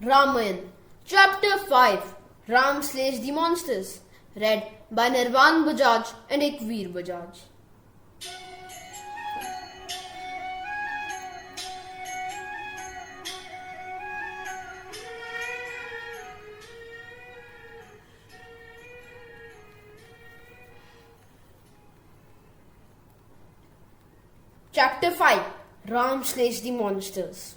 Ramayana, Chapter 5, Ram Slays the Monsters, read by Nirvan Bajaj and Ekveer Bajaj. Chapter 5, Ram Slays the Monsters.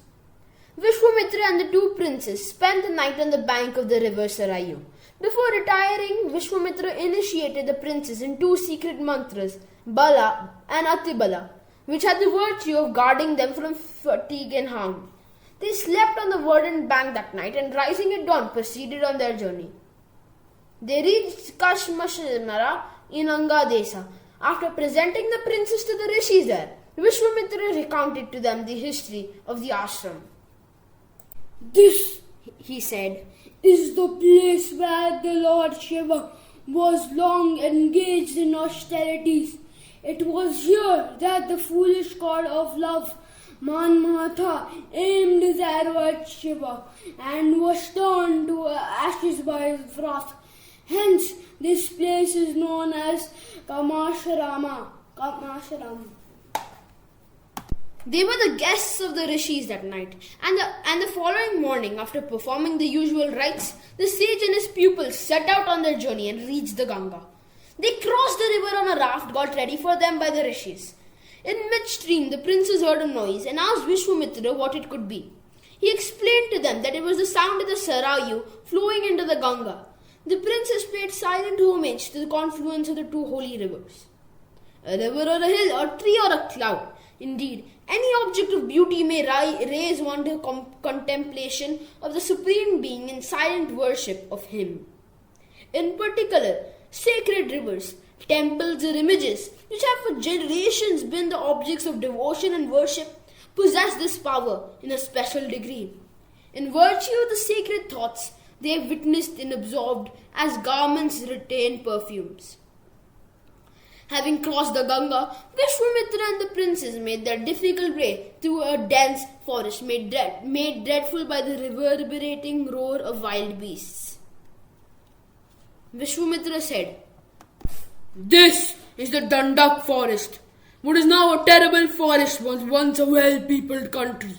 Vishwamitra and the two princes spent the night on the bank of the river Sarayu. Before retiring, Vishwamitra initiated the princes in two secret mantras, Bala and Atibala, which had the virtue of guarding them from fatigue and harm. They slept on the verdant bank that night and rising at dawn proceeded on their journey. They reached Kashmashmara in Angadesa. After presenting the princes to the rishis there, Vishwamitra recounted to them the history of the ashram. "This," he said, "is the place where the Lord Shiva was long engaged in austerities. It was here that the foolish god of love, Manmatha, aimed his arrow at Shiva and was turned to ashes by his wrath. Hence, this place is known as Kamasharama. They were the guests of the rishis that night, and the following morning, after performing the usual rites, the sage and his pupils set out on their journey and reached the Ganga. They crossed the river on a raft got ready for them by the rishis. In midstream, the princes heard a noise and asked Vishwamitra what it could be. He explained to them that it was the sound of the Sarayu flowing into the Ganga. The princes paid silent homage to the confluence of the two holy rivers. A river or a hill, or tree or a cloud. Indeed, any object of beauty may raise one to contemplation of the Supreme Being in silent worship of Him. In particular, sacred rivers, temples or images, which have for generations been the objects of devotion and worship, possess this power in a special degree. In virtue of the sacred thoughts they have witnessed and absorbed as garments retain perfumes. Having crossed the Ganga, Vishwamitra and the princes made their difficult way through a dense forest made dreadful by the reverberating roar of wild beasts. Vishwamitra said, "This is the Dandak Forest. What is now a terrible forest was once a well-peopled country.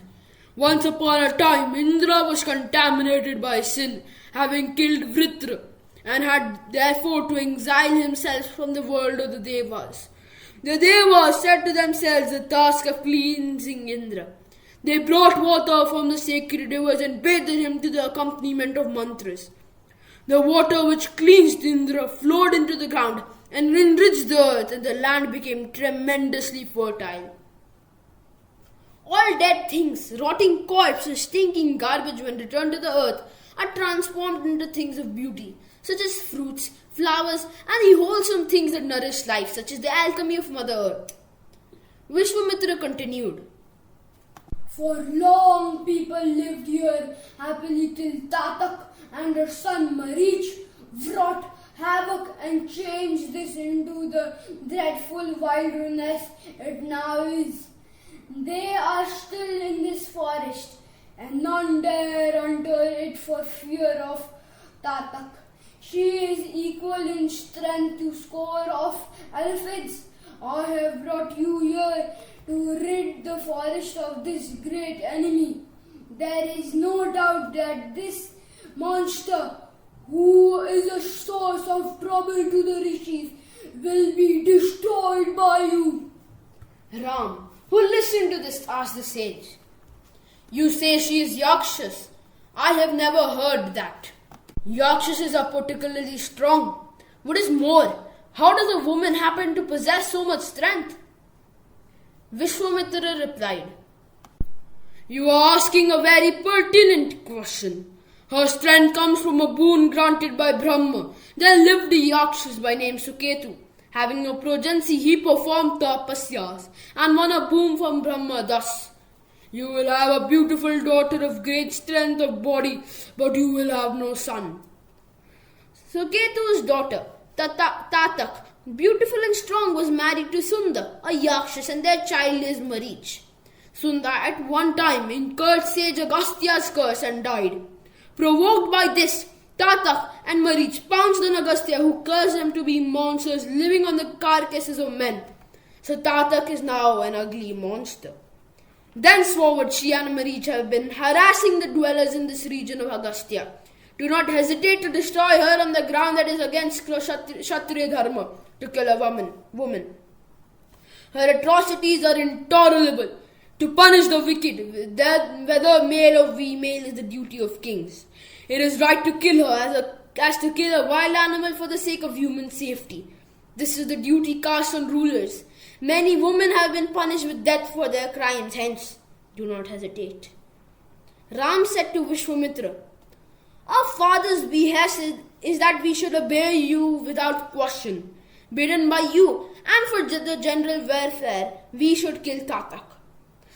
Once upon a time, Indra was contaminated by sin, having killed Vritra, and had therefore to exile himself from the world of the Devas. The Devas set to themselves the task of cleansing Indra. They brought water from the sacred rivers and bathed him to the accompaniment of mantras. The water which cleansed Indra flowed into the ground and enriched the earth, and the land became tremendously fertile. All dead things, rotting corpses, stinking garbage when returned to the earth are transformed into things of beauty, such as fruits, flowers, and the wholesome things that nourish life, such as the alchemy of Mother Earth." Vishwamitra continued, "For long people lived here happily till Tatak and her son Marich wrought havoc and changed this into the dreadful wilderness it now is. They are still in this forest, and none dare enter it for fear of Tatak. She is equal in strength to score of elephants. I have brought you here to rid the forest of this great enemy. There is no doubt that this monster, who is a source of trouble to the rishis, will be destroyed by you." Ram, who listened to this, asked the sage, "You say she is Yakshas. I have never heard that. Yakshasas are particularly strong. What is more, how does a woman happen to possess so much strength?" Vishwamitra replied, "You are asking a very pertinent question. Her strength comes from a boon granted by Brahma. There lived a Yakshas by name Suketu. Having no progeny, he performed tapasyas and won a boon from Brahma thus: You will have a beautiful daughter of great strength of body, but you will have no son." Suketu's daughter, Tatak, beautiful and strong, was married to Sunda, a Yakshas, and their child is Marich. Sunda at one time incurred sage Agastya's curse and died. Provoked by this, Tatak and Marich pounced on Agastya, who cursed them to be monsters living on the carcasses of men. So Tatak is now an ugly monster. Thenceforward, she and Marich have been harassing the dwellers in this region of Agastya. Do not hesitate to destroy her on the ground that is against Kshatriya Dharma, to kill a woman. Her atrocities are intolerable. To punish the wicked, whether male or female, is the duty of kings. It is right to kill her as to kill a wild animal for the sake of human safety. This is the duty cast on rulers. Many women have been punished with death for their crimes, hence do not hesitate. Ram said to Vishwamitra, our father's behest is that we should obey you without question. Bidden by you, and for the general welfare, we should kill Tatak.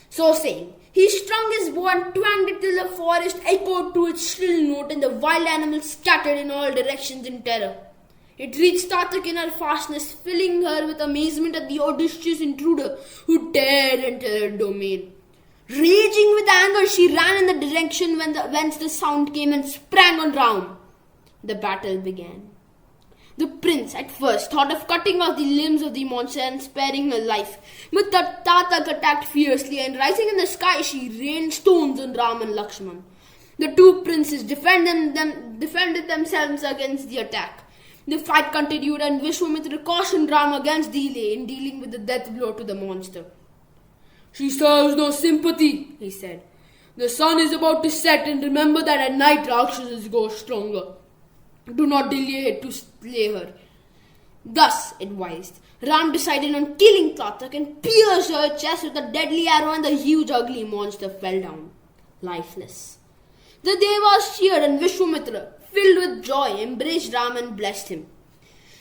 So saying, he strung his bow and twanged it till the forest echoed to its shrill note and the wild animals scattered in all directions in terror. It reached Tatak in her fastness, filling her with amazement at the audacious intruder who dared enter her domain. Raging with anger, she ran in the direction whence the sound came and sprang on Ram. The battle began. The prince at first thought of cutting off the limbs of the monster and sparing her life. But Tatak attacked fiercely, and rising in the sky, she rained stones on Ram and Lakshman. The two princes defended themselves against the attack. The fight continued, and Vishwamitra cautioned Ram against delay in dealing with the death blow to the monster. She serves no sympathy, he said. The sun is about to set, and remember that at night Rakshasas grow stronger. Do not delay to slay her. Thus advised, Ram decided on killing Tatak and pierced her chest with a deadly arrow, and the huge ugly monster fell down, lifeless. The Devas cheered, and Vishwamitra, filled with joy, embraced Ram and blessed him.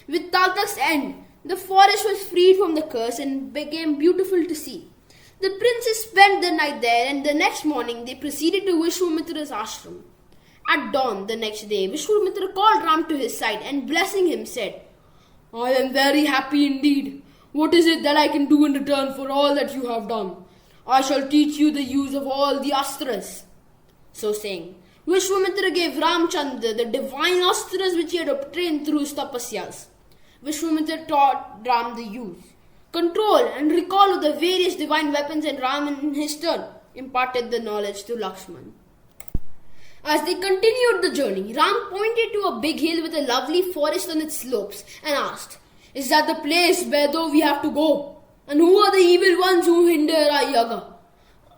With Tatak's end, the forest was freed from the curse and became beautiful to see. The princes spent the night there, and the next morning they proceeded to Vishwamitra's ashram. At dawn the next day, Vishwamitra called Ram to his side and blessing him said, I am very happy indeed. What is it that I can do in return for all that you have done? I shall teach you the use of all the astras. So saying, Vishwamitra gave Ramchandra the divine astras which he had obtained through his tapasyas. Vishwamitra taught Ram the use, control and recall of the various divine weapons, and Ram in his turn imparted the knowledge to Lakshman. As they continued the journey, Ram pointed to a big hill with a lovely forest on its slopes and asked, Is that the place where we have to go? And who are the evil ones who hinder our yaga?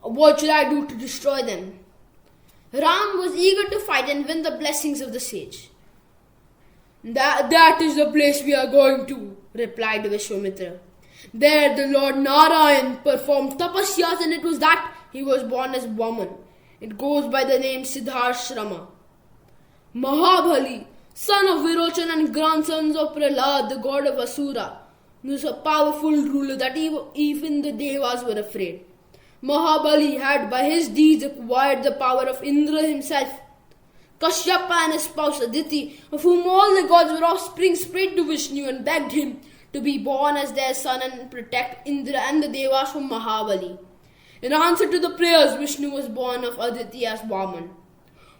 What should I do to destroy them? Ram was eager to fight and win the blessings of the sage. That is the place we are going to, replied Vishwamitra. There the Lord Narayan performed tapasyas, and it was that he was born as Vaman. It goes by the name Siddharshrama. Mahabali, son of Virochan and grandsons of Prahlad, the god of Asura, was a powerful ruler that even the Devas were afraid. Mahabali had by his deeds acquired the power of Indra himself. Kashyapa and his spouse Aditi, of whom all the gods were offspring, prayed to Vishnu and begged him to be born as their son and protect Indra and the Devas from Mahabali. In answer to the prayers, Vishnu was born of Aditi as Vaman.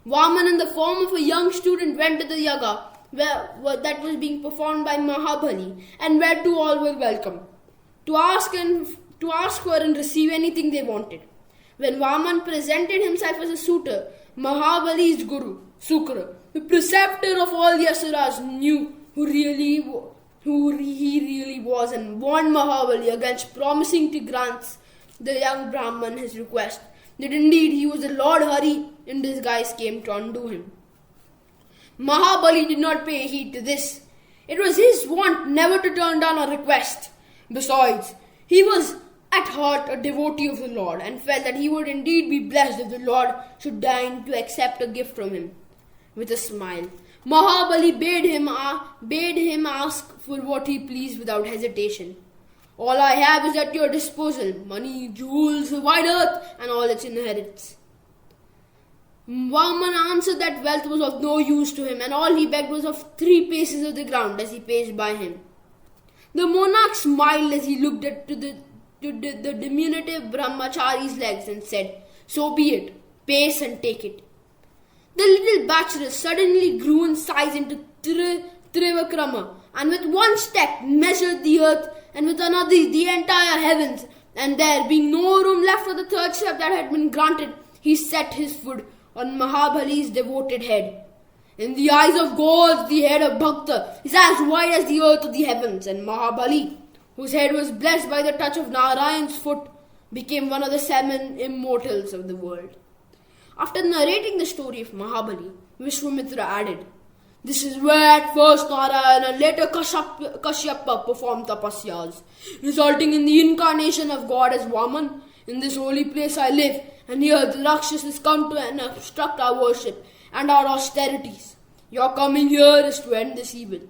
Vaman, in the form of a young student, went to the yaga that was being performed by Mahabali, and where to all were welcome, to ask for and receive anything they wanted. When Vaman presented himself as a suitor, Mahabali's guru, Sukra, the preceptor of all the Asuras, knew who he really was and warned Mahabali against promising to grant the young Brahman his request, that indeed he was the Lord Hari in disguise came to undo him. Mahabali did not pay heed to this. It was his wont never to turn down a request. Besides, he was at heart a devotee of the Lord and felt that he would indeed be blessed if the Lord should deign to accept a gift from him. With a smile, Mahabali bade him ask for what he pleased without hesitation. All I have is at your disposal, money, jewels, the wide earth, and all its inheritance. Vaman answered that wealth was of no use to him, and all he begged was of 3 paces of the ground as he paced by him. The monarch smiled as he looked at the diminutive brahmachari's legs and said, So be it, pace and take it. The little bachelor suddenly grew in size into Trivikrama, and with one step measured the earth, and with another the entire heavens. And there being no room left for the third step that had been granted, he set his foot on Mahabali's devoted head. In the eyes of gods, the head of Bhakta is as wide as the earth or the heavens, and Mahabali, whose head was blessed by the touch of Narayan's foot, became one of the 7 immortals of the world. After narrating the story of Mahabali, Vishwamitra added, "This is where at first Narayana and later Kashyapa performed tapasyas, resulting in the incarnation of God as Vaman. In this holy place I live, and here the Rakshasas come to and obstruct our worship and our austerities. Your coming here is to end this evil."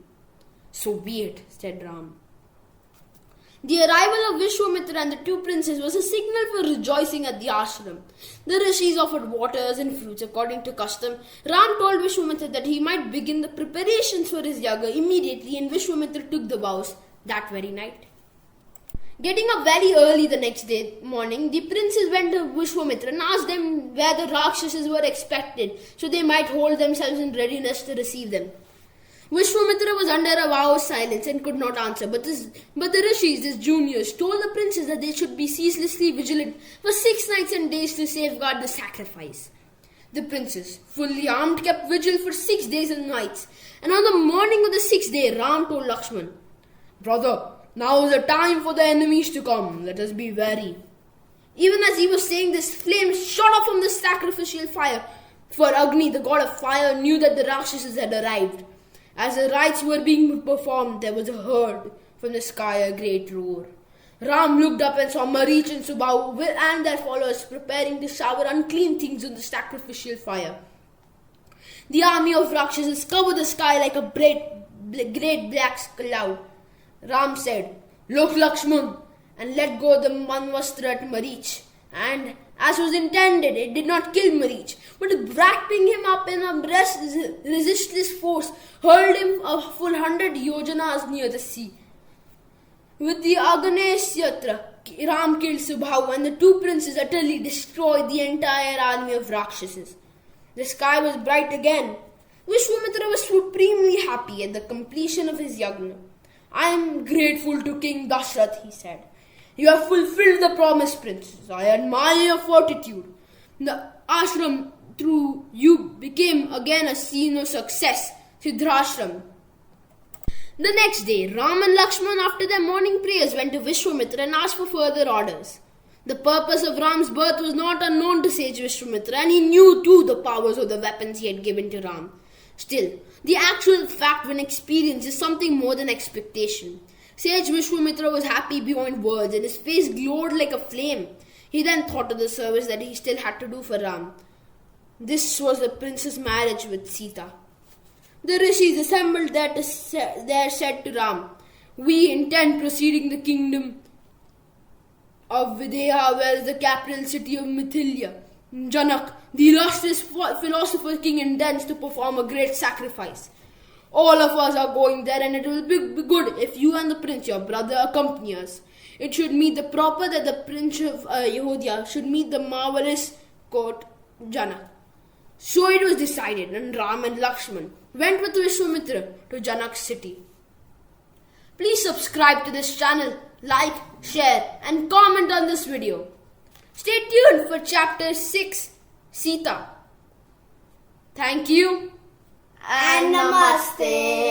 "So be it," said Ram. The arrival of Vishwamitra and the 2 princes was a signal for rejoicing at the ashram. The rishis offered waters and fruits according to custom. Ram told Vishwamitra that he might begin the preparations for his yaga immediately, and Vishwamitra took the vows that very night. Getting up very early the next day morning, the princes went to Vishwamitra and asked them where the Rakshasas were expected, so they might hold themselves in readiness to receive them. Vishwamitra was under a vow of silence and could not answer, but the rishis, his juniors, told the princes that they should be ceaselessly vigilant for 6 nights and days to safeguard the sacrifice. The princes, fully armed, kept vigil for 6 days and nights, and on the morning of the 6th day, Ram told Lakshman, "Brother, now is the time for the enemies to come. Let us be wary." Even as he was saying this, flames shot up from the sacrificial fire, for Agni, the god of fire, knew that the Rakshasas had arrived. As the rites were being performed, there was heard from the sky a great roar. Ram looked up and saw Marich and Subhahu and their followers preparing to shower unclean things on the sacrificial fire. The army of Rakshasas covered the sky like a great black cloud. Ram said, "Look, Lakshman," and let go the Manvastra at Marich. And as was intended, it did not kill Marich, but wrapping him up in a resistless force, hurled him a full 100 yojanas near the sea. With the Agneshyatra, Ram killed Subhahu, and the 2 princes utterly destroyed the entire army of Rakshasas. The sky was bright again. Vishwamitra was supremely happy at the completion of his yagna. "I am grateful to King Dashrath," he said. "You have fulfilled the promise, princes. I admire your fortitude. The ashram through you became again a scene of success, Siddhashram." The next day, Ram and Lakshman, after their morning prayers, went to Vishwamitra and asked for further orders. The purpose of Ram's birth was not unknown to sage Vishwamitra, and he knew too the powers of the weapons he had given to Ram. Still, the actual fact when experienced is something more than expectation. Sage Vishwamitra was happy beyond words, and his face glowed like a flame. He then thought of the service that he still had to do for Ram. This was the prince's marriage with Sita. The rishis assembled there said to Ram, "We intend proceeding the kingdom of Videha, where is the capital city of Mithilia. Janak, the illustrious philosopher king, intends to perform a great sacrifice. All of us are going there, and it will be good if you and the prince, your brother, accompany us. It should meet the proper that the prince of Yehudia should meet the marvelous court Janak." So it was decided, and Ram and Lakshman went with Vishwamitra to Janak's city. Please subscribe to this channel, like, share, and comment on this video. Stay tuned for chapter 6, Sita. Thank you. And namaste.